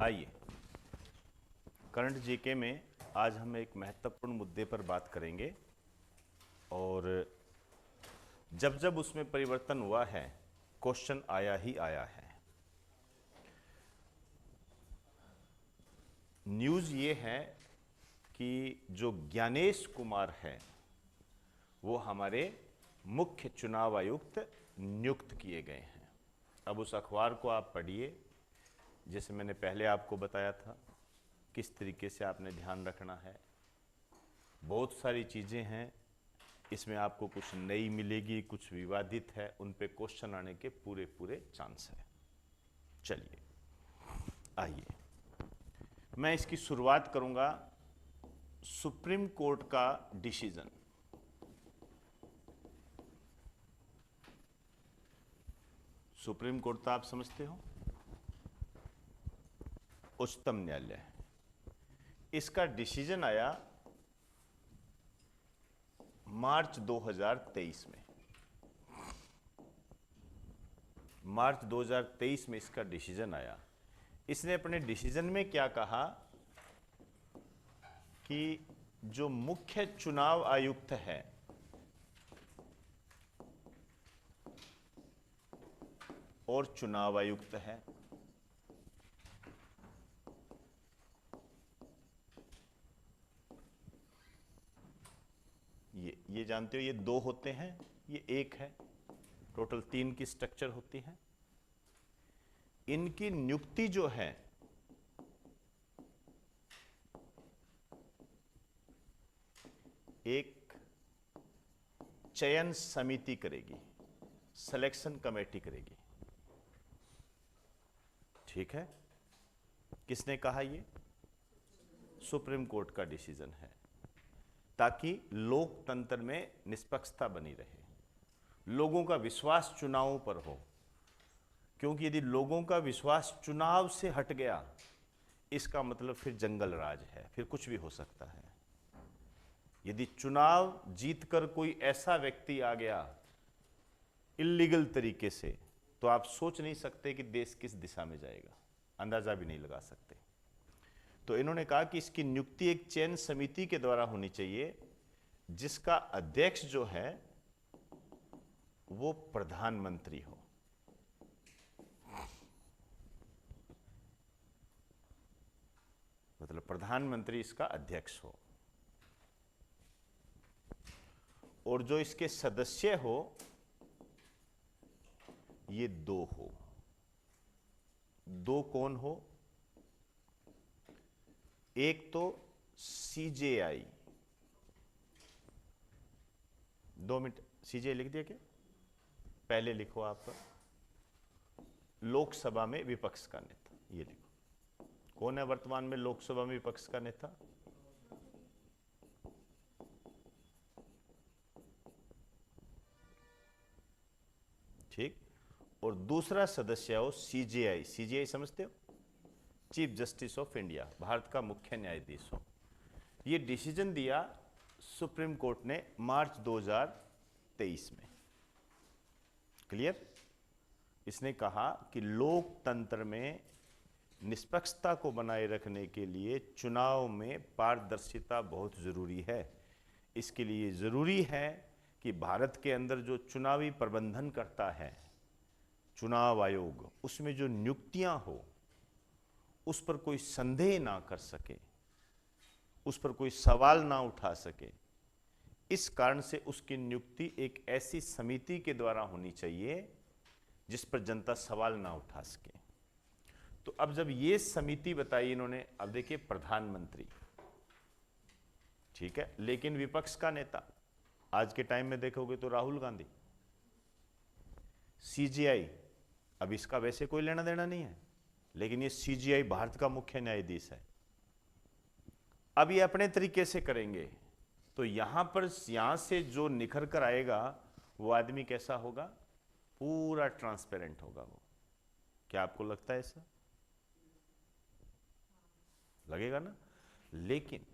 आइए, current GK में आज हम एक महत्वपूर्ण मुद्दे पर बात करेंगे और जब जब उसमें परिवर्तन हुआ है क्वेश्चन आया ही आया है। न्यूज़ ये है कि जो ज्ञानेश कुमार है वो हमारे मुख्य चुनाव आयुक्त नियुक्त किए गए हैं। अब उस अखबार को आप पढ़िए, जैसे मैंने पहले आपको बताया था किस तरीके से आपने ध्यान रखना है। बहुत सारी चीज़ें हैं इसमें, आपको कुछ नई मिलेगी, कुछ विवादित है, उन पे क्वेश्चन आने के पूरे पूरे चांस है। चलिए आइए, मैं इसकी शुरुआत करूंगा सुप्रीम कोर्ट का डिसीजन। सुप्रीम कोर्ट तो आप समझते हो उच्चतम न्यायालय, इसका डिसीजन आया मार्च 2023 में। मार्च 2023 में इसका डिसीजन आया। इसने अपने डिसीजन में क्या कहा कि जो मुख्य चुनाव आयुक्त है और चुनाव आयुक्त है, ये जानते हो ये दो होते हैं, ये एक है, टोटल 3 की स्ट्रक्चर होती है। इनकी नियुक्ति जो है एक चयन समिति करेगी, सिलेक्शन कमेटी करेगी। ठीक है, किसने कहा? ये सुप्रीम कोर्ट का डिसीजन है, ताकि लोकतंत्र में निष्पक्षता बनी रहे, लोगों का विश्वास चुनावों पर हो। क्योंकि यदि लोगों का विश्वास चुनाव से हट गया, इसका मतलब फिर जंगल राज है, फिर कुछ भी हो सकता है। यदि चुनाव जीतकर कोई ऐसा व्यक्ति आ गया इल्लीगल तरीके से, तो आप सोच नहीं सकते कि देश किस दिशा में जाएगा, अंदाजा भी नहीं लगा सकते। तो इन्होंने कहा कि इसकी नियुक्ति एक चयन समिति के द्वारा होनी चाहिए, जिसका अध्यक्ष जो है वो प्रधानमंत्री हो। मतलब प्रधानमंत्री इसका अध्यक्ष हो, और जो इसके सदस्य हो ये दो हो। दो कौन हो? एक तो सीजेआई, 2 मिनट, सीजेआई लिख दिया क्या? पहले लिखो आप, लोकसभा में विपक्ष का नेता, ये लिखो। कौन है वर्तमान में लोकसभा में विपक्ष का नेता? ठीक। और दूसरा सदस्य हो सीजेआई। सीजेआई समझते हो? Chief justice of India, Bharat का मुख्य न्यायाधीश हो। ये डिसीजन दिया सुप्रीम कोर्ट ने मार्च 2023 में। क्लियर? इसने कहा कि लोकतंत्र में निष्पक्षता को बनाए रखने के लिए चुनाव में पारदर्शिता बहुत जरूरी है। इसके लिए जरूरी है कि भारत के अंदर जो चुनावी प्रबंधन करता है चुनाव आयोग, उसमें जो नियुक्तियां हो उस पर कोई संदेह ना कर सके, उस पर कोई सवाल ना उठा सके। इस कारण से उसकी नियुक्ति एक ऐसी समिति के द्वारा होनी चाहिए जिस पर जनता सवाल ना उठा सके। तो अब जब ये समिति बताई इन्होंने, अब देखिए प्रधानमंत्री, ठीक है, लेकिन विपक्ष का नेता आज के टाइम में देखोगे तो राहुल गांधी। सीजीआई, अब इसका वैसे कोई लेना देना नहीं है, लेकिन ये सीजीआई भारत का मुख्य न्यायाधीश है। अब ये अपने तरीके से करेंगे, तो यहां पर यहां से जो निखर कर आएगा वो आदमी कैसा होगा? पूरा ट्रांसपेरेंट होगा वो। क्या आपको लगता है ऐसा? लगेगा ना? लेकिन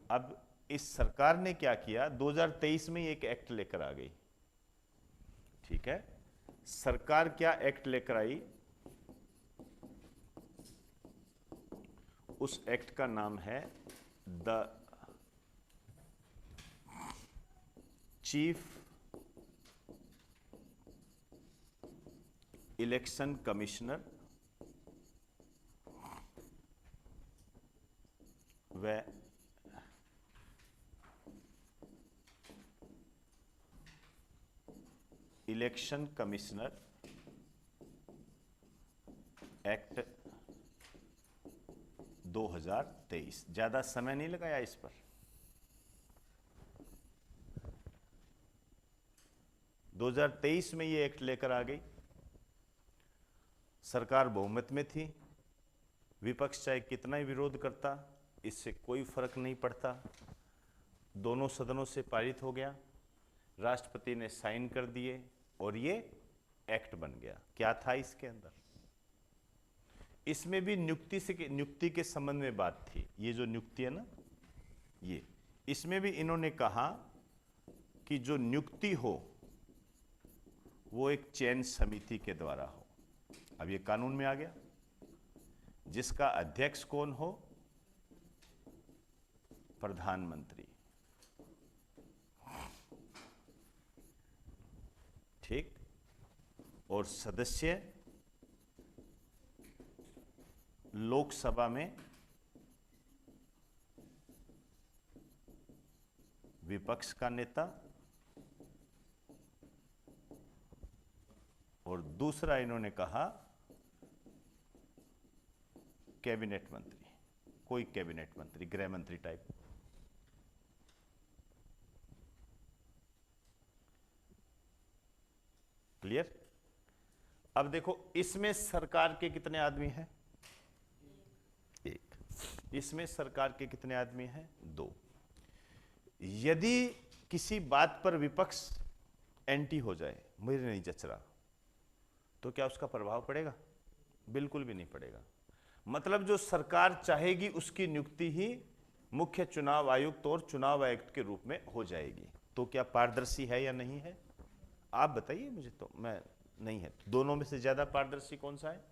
अब इस सरकार ने क्या किया, 2023 में एक एक्ट लेकर आ गई। ठीक है, सरकार क्या एक्ट लेकर आई? उस एक्ट का नाम है द चीफ इलेक्शन कमिश्नर व इलेक्शन कमिश्नर एक्ट 2023। ज्यादा समय नहीं लगाया इस पर। 2023 में ये एक्ट लेकर आ गई। सरकार बहुमत में थी, विपक्ष चाहे कितना ही विरोध करता, इससे कोई फर्क नहीं पड़ता। दोनों सदनों से पारित हो गया, राष्ट्रपति ने साइन कर दिए और ये एक्ट बन गया। क्या था इसके अंदर? इसमें भी नियुक्ति के संबंध में बात थी। ये जो नियुक्ति है ना, ये इसमें भी इन्होंने कहा कि जो नियुक्ति हो वो एक चयन समिति के द्वारा हो। अब ये कानून में आ गया। जिसका अध्यक्ष कौन हो? प्रधानमंत्री। ठीक। और सदस्य लोकसभा में विपक्ष का नेता, और दूसरा इन्होंने कहा कैबिनेट मंत्री, कोई कैबिनेट मंत्री, गृह मंत्री टाइप। क्लियर? अब देखो, इसमें सरकार के कितने आदमी हैं? एक। इसमें सरकार के कितने आदमी हैं? दो। यदि किसी बात पर विपक्ष एंटी हो जाए, मुझे नहीं जच रहा, तो क्या उसका प्रभाव पड़ेगा? बिल्कुल भी नहीं पड़ेगा। मतलब जो सरकार चाहेगी उसकी नियुक्ति ही मुख्य चुनाव आयुक्त और चुनाव आयुक्त के रूप में हो जाएगी। तो क्या पारदर्शी है या नहीं है? आप बताइए मुझे। तो मैं नहीं है। दोनों में से ज्यादा पारदर्शी कौन सा है?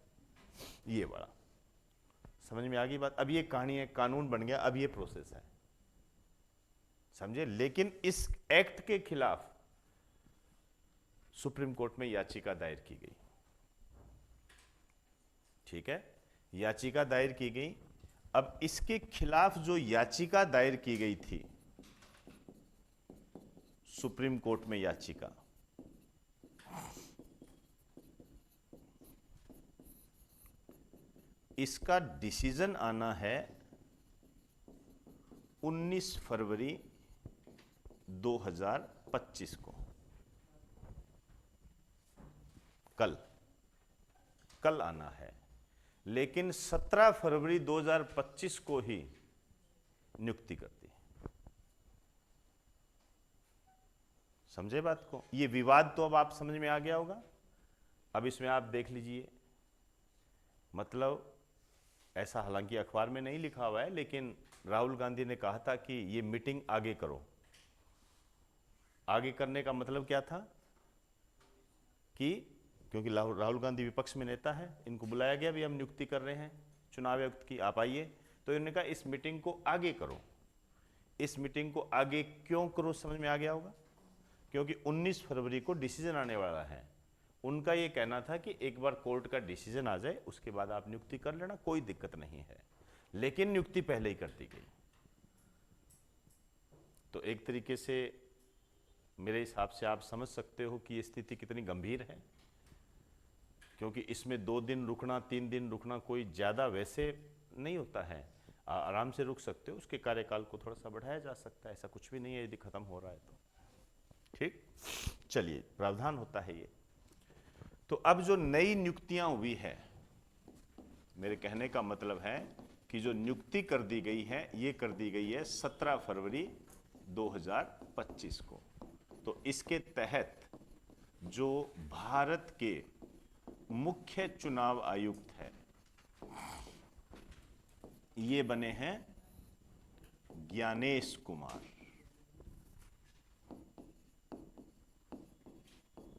ये बड़ा। समझ में आ गई बात? अब ये कहानी है, कानून बन गया, अब ये प्रोसेस है, समझे? लेकिन इस एक्ट के खिलाफ सुप्रीम कोर्ट में याचिका दायर की गई। ठीक है, याचिका दायर की गई। अब इसके खिलाफ जो याचिका दायर की गई थी सुप्रीम कोर्ट में, याचिका, इसका डिसीजन आना है 19 फरवरी 2025 को। कल आना है। लेकिन 17 फरवरी 2025 को ही नियुक्ति करती है। समझे बात को? ये विवाद तो अब आप समझ में आ गया होगा। अब इसमें आप देख लीजिए, मतलब ऐसा हालांकि अखबार में नहीं लिखा हुआ है, लेकिन राहुल गांधी ने कहा था कि ये मीटिंग आगे करो। आगे करने का मतलब क्या था कि क्योंकि राहुल गांधी विपक्ष में नेता है, इनको बुलाया गया, भी हम नियुक्ति कर रहे हैं चुनाव आयुक्त की, आप आइए। तो इन्होंने कहा इस मीटिंग को आगे करो। इस मीटिंग को आगे क्यों करो? समझ में आ गया होगा। क्योंकि 19 फरवरी को डिसीजन आने वाला है। उनका ये कहना था कि एक बार कोर्ट का डिसीजन आ जाए उसके बाद आप नियुक्ति कर लेना, कोई दिक्कत नहीं है। लेकिन नियुक्ति पहले ही कर दी गई। तो एक तरीके से मेरे हिसाब से आप समझ सकते हो कि ये स्थिति कितनी गंभीर है। क्योंकि इसमें 2 दिन रुकना, 3 दिन रुकना कोई ज़्यादा वैसे नहीं होता है। आराम से रुक सकते हो, उसके कार्यकाल को थोड़ा सा बढ़ाया जा सकता है, ऐसा कुछ भी नहीं है यदि खत्म हो रहा है तो। ठीक, चलिए, प्रावधान होता है ये। तो अब जो नई नियुक्तियां हुई है, मेरे कहने का मतलब है कि जो नियुक्ति कर दी गई है, ये कर दी गई है 17 फरवरी 2025 को। तो इसके तहत जो भारत के मुख्य चुनाव आयुक्त है, ये बने हैं ज्ञानेश कुमार।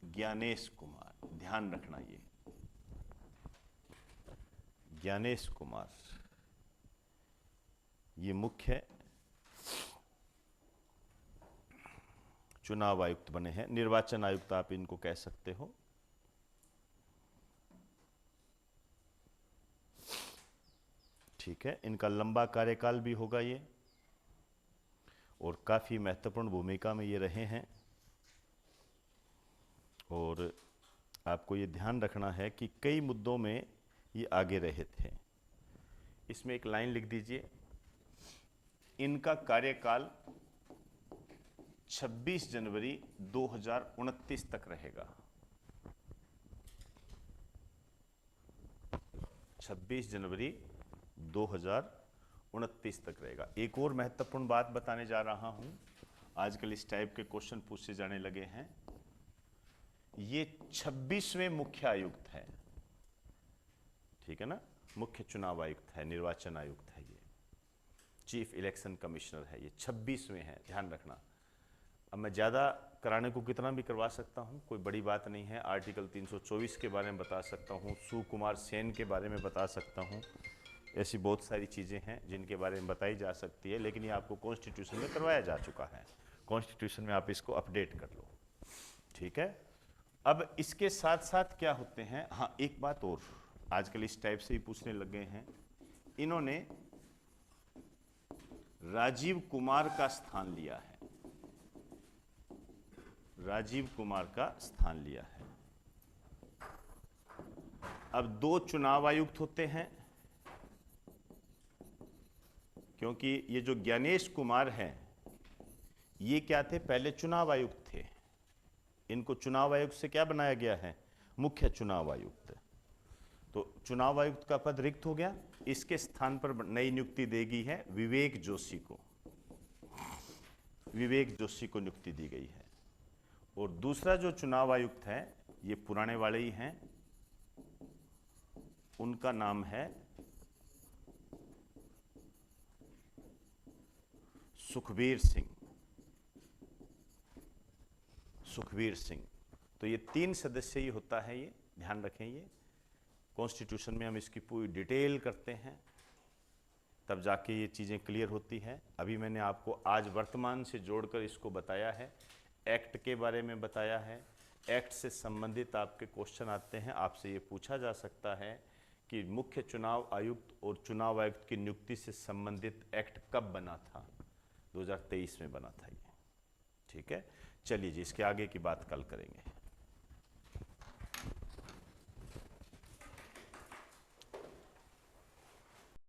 ज्ञानेश कुमार, ध्यान रखना, ये ज्ञानेश कुमार। ये मुख्य चुनाव आयुक्त बने हैं, निर्वाचन आयुक्त आप इनको कह सकते हो। ठीक है, इनका लंबा कार्यकाल भी होगा ये, और काफी महत्वपूर्ण भूमिका में ये रहे हैं। और आपको ये ध्यान रखना है कि कई मुद्दों में ये आगे रहे थे। इसमें एक लाइन लिख दीजिए, इनका कार्यकाल 26 जनवरी 2029 तक रहेगा। 26 जनवरी 2029 तक रहेगा। एक और महत्वपूर्ण बात बताने जा रहा हूं, आजकल इस टाइप के क्वेश्चन पूछे जाने लगे हैं। ये 26वें मुख्य आयुक्त है, ठीक है ना, मुख्य चुनाव आयुक्त है, निर्वाचन आयुक्त है, ये चीफ इलेक्शन कमिश्नर है, ये 26वें हैं, ध्यान रखना। अब मैं ज़्यादा कराने को कितना भी करवा सकता हूँ, कोई बड़ी बात नहीं है। आर्टिकल 324 के बारे में बता सकता हूँ, सुकुमार सेन के बारे में बता सकता हूँ, ऐसी बहुत सारी चीज़ें हैं जिनके बारे में बताई जा सकती है, लेकिन ये आपको कॉन्स्टिट्यूशन में करवाया जा चुका है। कॉन्स्टिट्यूशन में आप इसको अपडेट कर लो, ठीक है। अब इसके साथ साथ क्या होते हैं, हाँ एक बात और, आजकल इस टाइप से ही पूछने लग गए हैं, इन्होंने राजीव कुमार का स्थान लिया है, राजीव कुमार का स्थान लिया है। अब 2 चुनाव आयुक्त होते हैं, क्योंकि ये जो ज्ञानेश कुमार हैं ये क्या थे, पहले चुनाव आयुक्त थे, इनको चुनाव आयुक्त से क्या बनाया गया है, मुख्य चुनाव आयुक्त। तो चुनाव आयुक्त का पद रिक्त हो गया, इसके स्थान पर नई नियुक्ति देगी है विवेक जोशी को, विवेक जोशी को नियुक्ति दी गई है। और दूसरा जो चुनाव आयुक्त है, ये पुराने वाले ही हैं, उनका नाम है सुखबीर सिंह, सुखबीर सिंह। तो ये 3 सदस्य ही होता है, ये ध्यान रखें। ये कॉन्स्टिट्यूशन में हम इसकी पूरी डिटेल करते हैं, तब जाके ये चीज़ें क्लियर होती हैं। अभी मैंने आपको आज वर्तमान से जोड़कर इसको बताया है, एक्ट के बारे में बताया है। एक्ट से संबंधित आपके क्वेश्चन आते हैं, आपसे ये पूछा जा सकता है कि मुख्य चुनाव आयुक्त और चुनाव आयुक्त की नियुक्ति से संबंधित एक्ट कब बना था, 2023 में बना था ये, ठीक है। चलिए जी, इसके आगे की बात कल करेंगे।